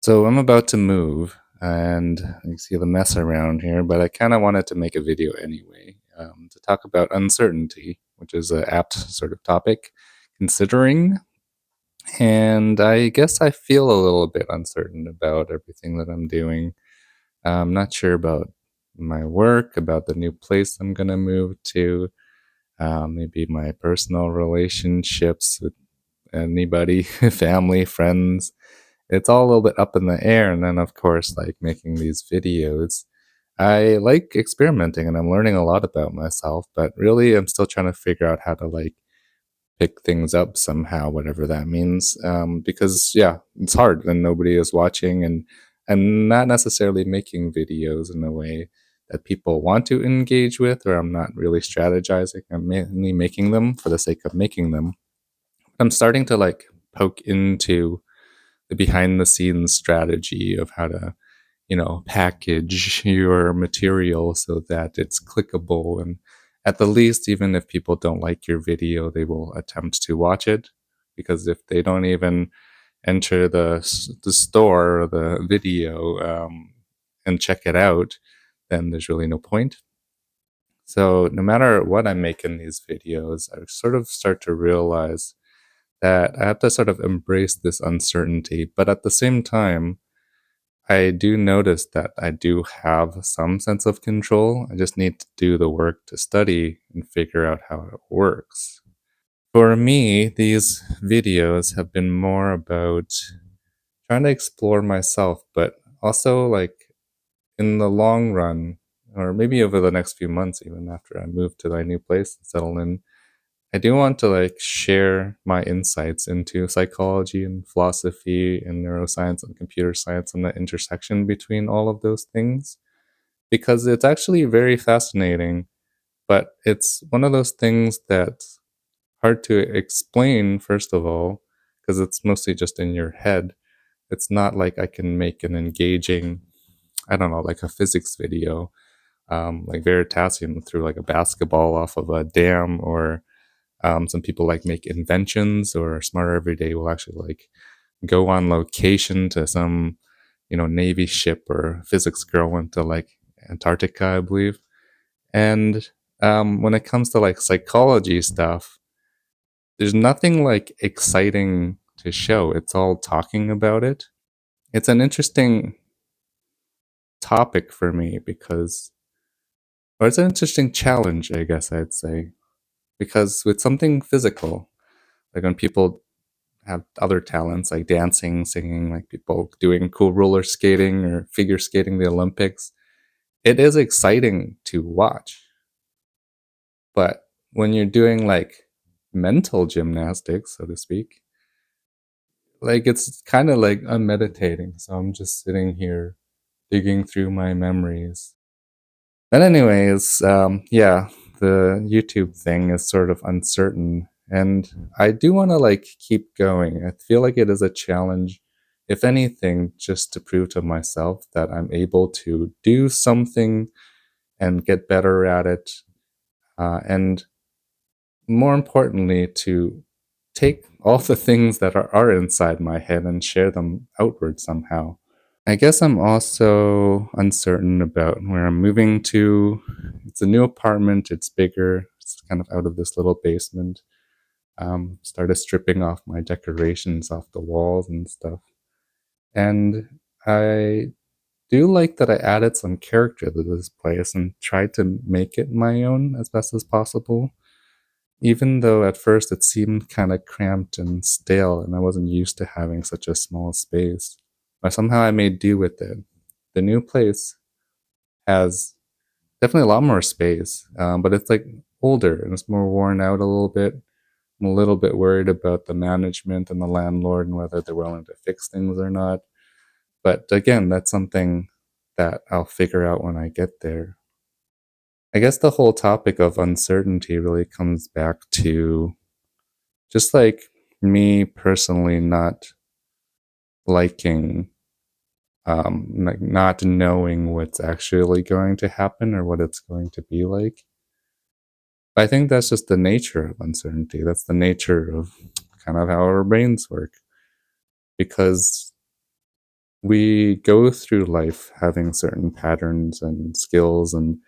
So I'm about to move, and you see the mess around here, but I kind of wanted to make a video anyway to talk about uncertainty, which is an apt sort of topic considering. And I guess I feel a little bit uncertain about everything that I'm doing. I'm not sure about my work, about the new place I'm going to move to, maybe my personal relationships with anybody, family, friends. It's all a little bit up in the air. And then, of course, like making these videos, I like experimenting and I'm learning a lot about myself, but really I'm still trying to figure out how to like pick things up somehow, whatever that means. Because, yeah, it's hard when nobody is watching, and I'm not necessarily making videos in a way that people want to engage with, or I'm not really strategizing. I'm mainly making them for the sake of making them. I'm starting to like poke into the behind the scenes strategy of how to, package your material so that it's clickable. And at the least, even if people don't like your video, they will attempt to watch it. Because if they don't even enter the store or the video and check it out, then there's really no point. So no matter what I make in these videos, I sort of start to realize that I have to sort of embrace this uncertainty. But at the same time, I do notice that I do have some sense of control. I just need to do the work to study and figure out how it works. For me, these videos have been more about trying to explore myself, but also like in the long run, or maybe over the next few months, even after I move to my new place and settle in, I do want to like share my insights into psychology and philosophy and neuroscience and computer science and the intersection between all of those things, because it's actually very fascinating, but it's one of those things that's hard to explain, first of all, because it's mostly just in your head. It's not like I can make an engaging, I don't know, like a physics video, like Veritasium threw like a basketball off of a dam, or some people like make inventions, or Smarter Everyday will actually like go on location to some, Navy ship, or physics girl went to like Antarctica, I believe. And when it comes to like psychology stuff, there's nothing like exciting to show. It's all talking about it. It's an interesting topic for me because, or it's an interesting challenge, I guess I'd say, because with something physical, like when people have other talents like dancing, singing, like people doing cool roller skating or figure skating the Olympics, it is exciting to watch. But when you're doing like mental gymnastics, so to speak, like it's kind of like I'm meditating. So I'm just sitting here digging through my memories. But anyways, yeah, the YouTube thing is sort of uncertain, and I do want to like keep going. I feel like it is a challenge, if anything, just to prove to myself that I'm able to do something and get better at it, and more importantly, to take all the things that are inside my head and share them outward somehow. I guess I'm also uncertain about where I'm moving to. It's a new apartment, it's bigger, it's kind of out of this little basement. Started stripping off my decorations off the walls and stuff. And I do like that I added some character to this place and tried to make it my own as best as possible. Even though at first it seemed kind of cramped and stale, and I wasn't used to having such a small space. But somehow I made do with it. The new place has definitely a lot more space, but it's like older and it's more worn out a little bit. I'm a little bit worried about the management and the landlord and whether they're willing to fix things or not. But again, that's something that I'll figure out when I get there. I guess the whole topic of uncertainty really comes back to just like me personally not liking, like not knowing what's actually going to happen or what it's going to be like. I think that's just the nature of uncertainty. That's the nature of kind of how our brains work. Because We go through life having certain patterns and skills and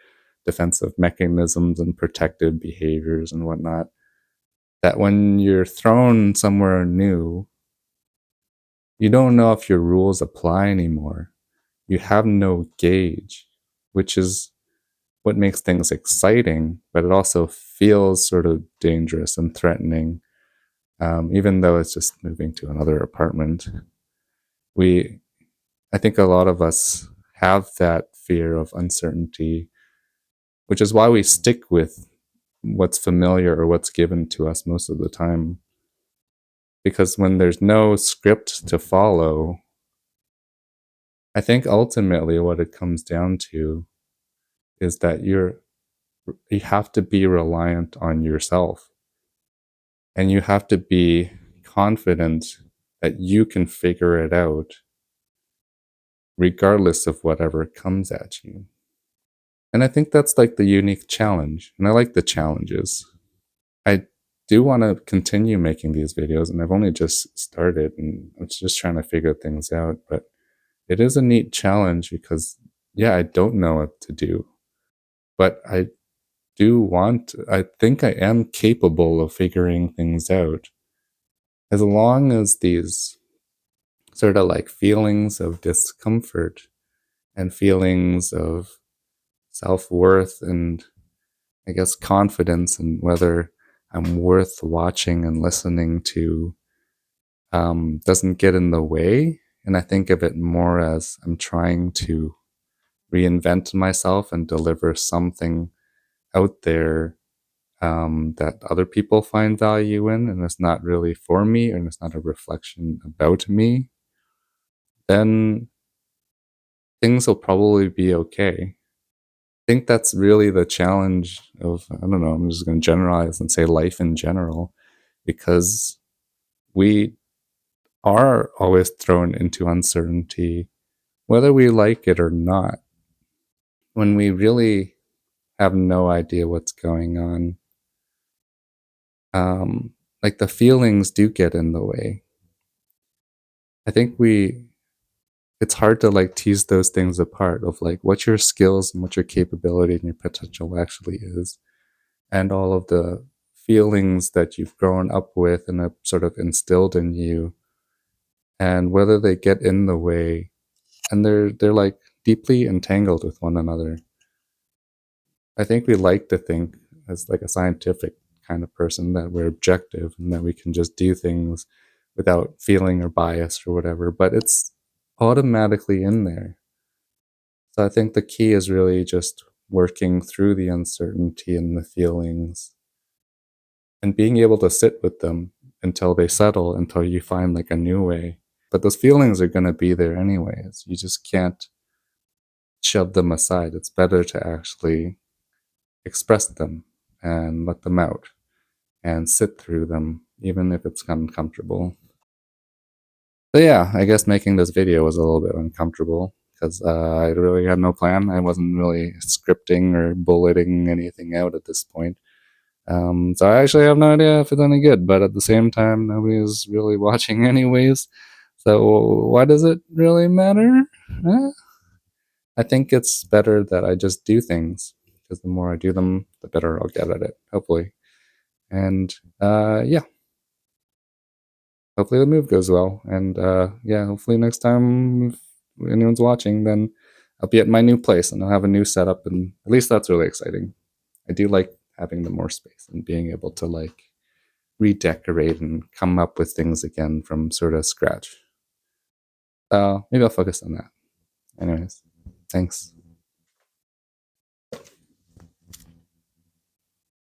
defensive mechanisms and protective behaviors and whatnot that when you're thrown somewhere new, you don't know if your rules apply anymore. You have no gauge, which is what makes things exciting, but it also feels sort of dangerous and threatening, even though it's just moving to another apartment. We, I think a lot of us have that fear of uncertainty, which is why we stick with what's familiar or what's given to us most of the time. Because when there's no script to follow, I think ultimately what it comes down to is that you have to be reliant on yourself, and you have to be confident that you can figure it out regardless of whatever comes at you. And I think that's like the unique challenge, and I like the challenges. I do want to continue making these videos, and I've only just started and I'm just trying to figure things out, but it is a neat challenge because yeah, I don't know what to do, but I think I am capable of figuring things out as long as these sort of like feelings of discomfort and feelings of self-worth and I guess confidence in whether I'm worth watching and listening to doesn't get in the way. And I think of it more as I'm trying to reinvent myself and deliver something out there that other people find value in, and it's not really for me and it's not a reflection about me, then things will probably be okay. I think that's really the challenge of, I don't know, I'm just going to generalize and say life in general, because we are always thrown into uncertainty, whether we like it or not. When we really have no idea what's going on, like the feelings do get in the way. I think it's hard to like tease those things apart of like what your skills and what your capability and your potential actually is, and all of the feelings that you've grown up with and have sort of instilled in you, and whether they get in the way, and they're like deeply entangled with one another. I think we like to think as like a scientific kind of person that we're objective and that we can just do things without feeling or bias or whatever, but it's automatically in there. So I think the key is really just working through the uncertainty and the feelings and being able to sit with them until they settle, until you find like a new way. But those feelings are going to be there anyways. You just can't shove them aside. It's better to actually express them and let them out and sit through them, even if it's uncomfortable. So yeah, I guess making this video was a little bit uncomfortable because I really had no plan. I wasn't really scripting or bulleting anything out at this point. So I actually have no idea if it's any good, but at the same time, nobody's really watching anyways. So why does it really matter? Eh, I think it's better that I just do things because the more I do them, the better I'll get at it, hopefully. And yeah, hopefully the move goes well. And yeah, hopefully next time if anyone's watching, then I'll be at my new place and I'll have a new setup. And at least that's really exciting. I do like having the more space and being able to like redecorate and come up with things again from sort of scratch. Maybe I'll focus on that. Anyways, thanks.